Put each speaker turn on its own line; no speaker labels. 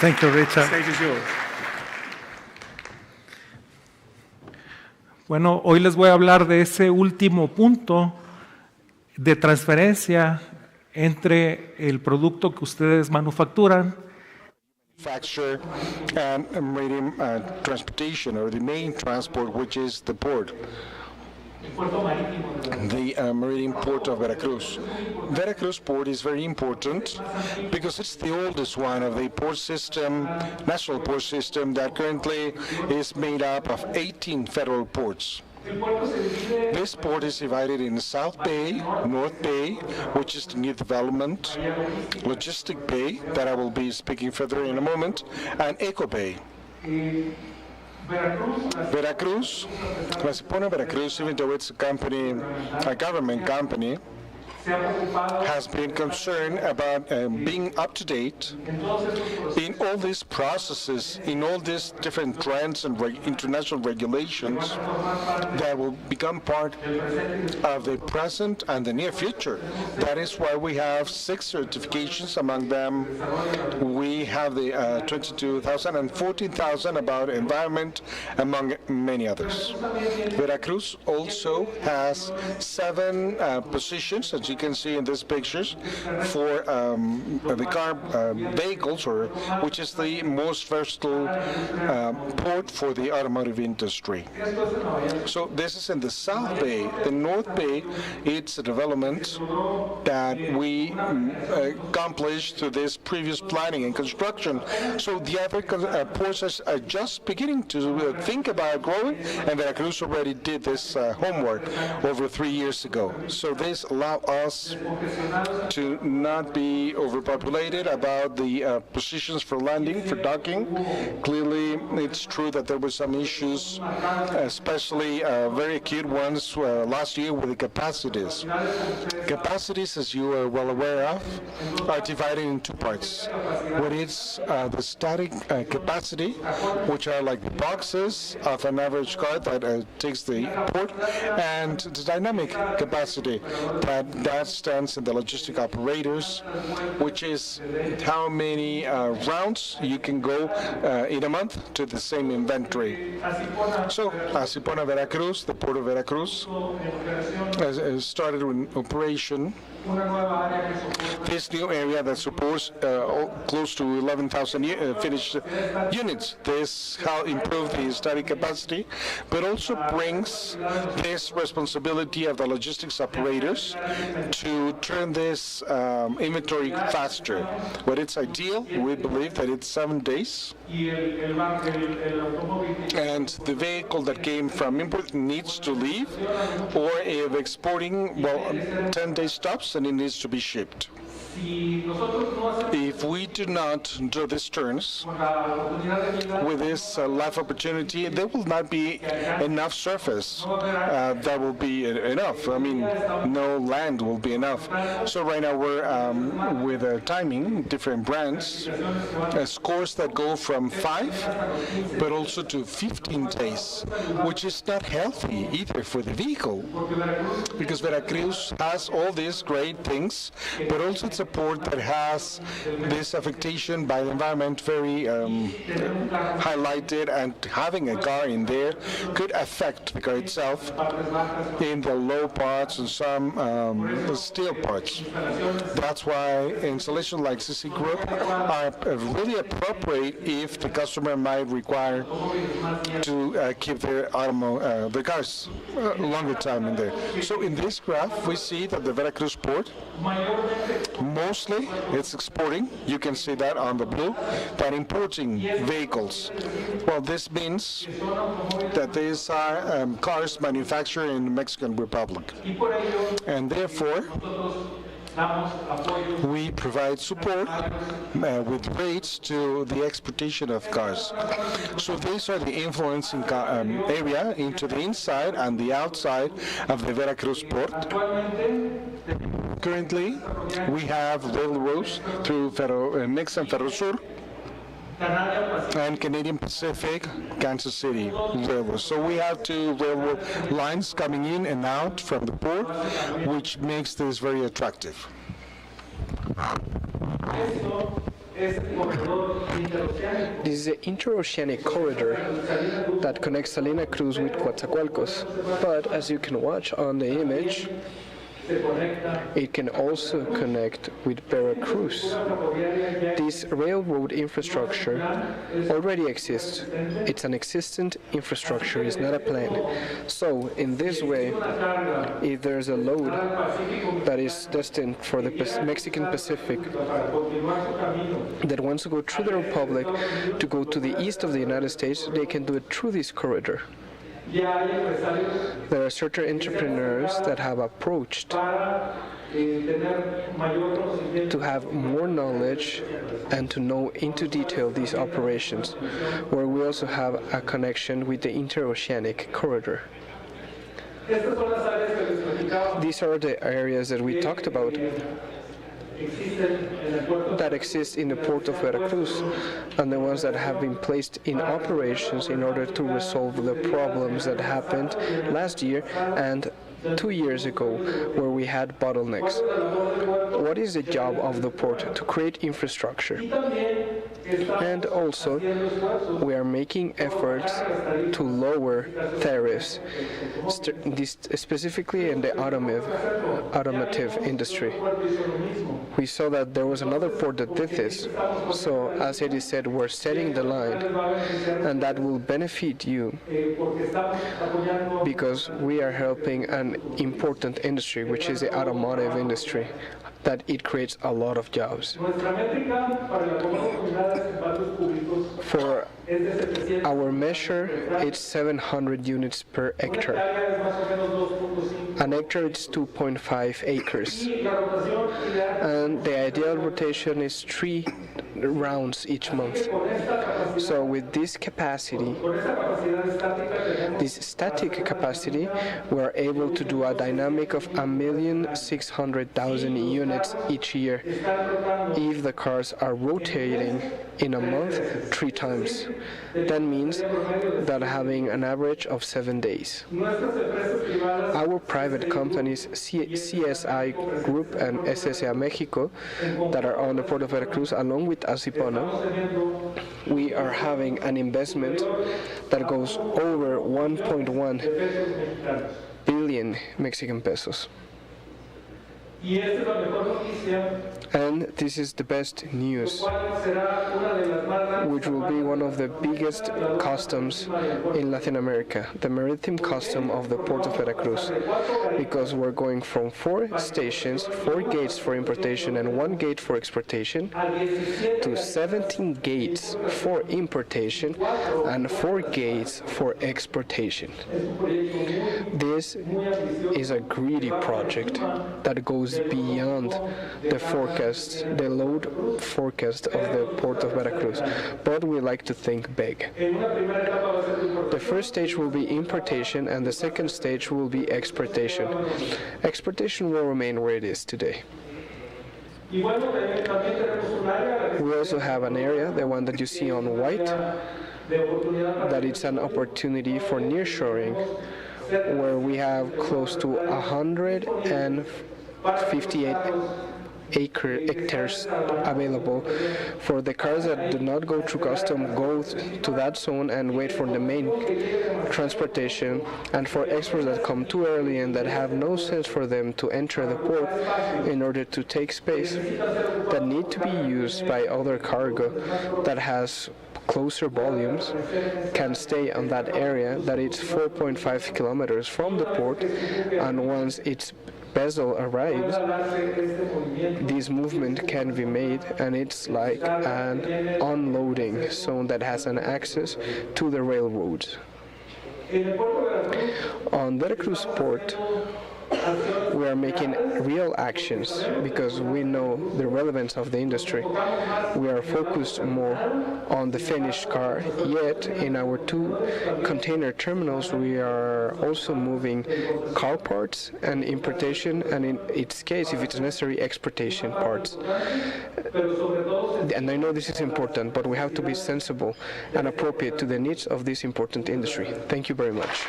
Thank you, Richard.
Stage is yours.
Bueno, hoy les voy a hablar de ese último punto de transferencia entre el producto que ustedes manufacturan
Manufacture and maritime transportation, or the main transport, which is the port. The maritime port of Veracruz. Veracruz port is very important because it's the oldest one of the port system, national port system, that currently is made up of 18 federal ports. This port is divided in South Bay, North Bay, which is the new development, Logistic Bay, that I will be speaking further in a moment, and Eco Bay. Veracruz, ASIPONA Veracruz, even though it's a company, a government company, has been concerned about being up to date in all these processes, in all these different trends and international regulations that will become part of the present and the near future. That is why we have 6 certifications. Among them, we have the 22,000 and 14,000 about environment, among many others. Veracruz also has 7 positions, as you can see in these pictures, for the car vehicles, or which is the most versatile port for the automotive industry. So this is in the South Bay. The North Bay, it's a development that we accomplished through this previous planning and construction. So the other ports are just beginning to think about growing, and Veracruz already did this homework over 3 years ago. So this allowed us to not be overpopulated about the positions for landing, for docking. Clearly, it's true that there were some issues, especially very acute ones last year with the capacities. Capacities, as you are well aware of, are divided in 2 parts. What is the static capacity, which are like the boxes of an average car that takes the port, and the dynamic capacity that stands in the logistic operators, which is how many rounds you can go in a month to the same inventory. So ASIPONA Veracruz, the Port of Veracruz, has started in operation this new area that supports close to 11,000 finished units. This how improve the static capacity, but also brings this responsibility of the logistics operators to turn this inventory faster. But it's ideal, we believe that it's 7 days. And the vehicle that came from import needs to leave, or if exporting, well, 10 days stops and it needs to be shipped. If we do not do these turns with this life opportunity, there will not be enough surface that will be enough. I mean, no land will be enough. So right now we're with timing, different brands, scores that go from 5, but also to 15 days, which is not healthy either for the vehicle, because Veracruz has all these great things, but also it's a port that has this affectation by the environment very highlighted, and having a car in there could affect the car itself in the low parts and some steel parts. That's why installations like CC Group are really appropriate if the customer might require to keep their the cars a longer time in there. So in this graph, we see that the Veracruz port, mostly it's exporting. You can see that on the blue, but importing vehicles. Well, this means that these are cars manufactured in the Mexican Republic. And therefore, we provide support with rates to the exportation of cars. So these are the influencing area into the inside and the outside of the Veracruz port. Currently, we have railroads through Mex and Ferrosur, and Canadian Pacific, Kansas City Railroad. So we have 2 railroad lines coming in and out from the port, which makes this very attractive.
This is the interoceanic corridor that connects Salina Cruz with Coatzacoalcos. But as you can watch on the image, it can also connect with Veracruz. This railroad infrastructure already exists. It's an existent infrastructure, it's not a plan. So, in this way, if there's a load that is destined for the Mexican Pacific that wants to go through the Republic to go to the east of the United States, they can do it through this corridor. There are certain entrepreneurs that have approached to have more knowledge and to know into detail these operations, where we also have a connection with the interoceanic corridor. These are the areas that we talked about that exist in the port of Veracruz, and the ones that have been placed in operations in order to resolve the problems that happened last year and 2 years ago, where we had bottlenecks. What is the job of the port? To create infrastructure. And also, we are making efforts to lower tariffs, specifically in the automotive industry. We saw that there was another port that did this. So, as Eddie said, we're setting the line, and that will benefit you because we are helping an important industry, which is the automotive industry, that it creates a lot of jobs. For our measure, it's 700 units per hectare. An hectare is 2.5 acres. And the ideal rotation is 3 rounds each month. So with this capacity, this static capacity, we are able to do a dynamic of 1,600,000 units each year if the cars are rotating in a month 3 times. That means that having an average of 7 days. Our private companies, CSI Group and SSA Mexico, that are on the Port of Veracruz, along with ASIPONA, we are having an investment that goes over 1.1 billion Mexican pesos. And this is the best news, which will be one of the biggest customs in Latin America, the maritime custom of the Port of Veracruz, because we're going from 4 stations, 4 gates for importation and 1 gate for exportation, to 17 gates for importation and 4 gates for exportation. This is a greedy project that goes beyond the forecast, the load forecast of the Port of Veracruz, but we like to think big. The first stage will be importation and the second stage will be exportation. Exportation will remain where it is today. We also have an area, the one that you see on white, that it's an opportunity for nearshoring, where we have close to 158 hectares available for the cars that do not go through custom, go to that zone and wait for the main transportation, and for exports that come too early and that have no sense for them to enter the port in order to take space, that need to be used by other cargo that has closer volumes, can stay on that area that it's 4.5 kilometers from the port, and once its vessel arrives, this movement can be made, and it's like an unloading zone that has an access to the railroads. On Veracruz Port, we are making real actions because we know the relevance of the industry. We are focused more on the finished car, yet in our 2 container terminals we are also moving car parts and importation, and in its case, if it's necessary, exportation parts. And I know this is important, but we have to be sensible and appropriate to the needs of this important industry. Thank you very much.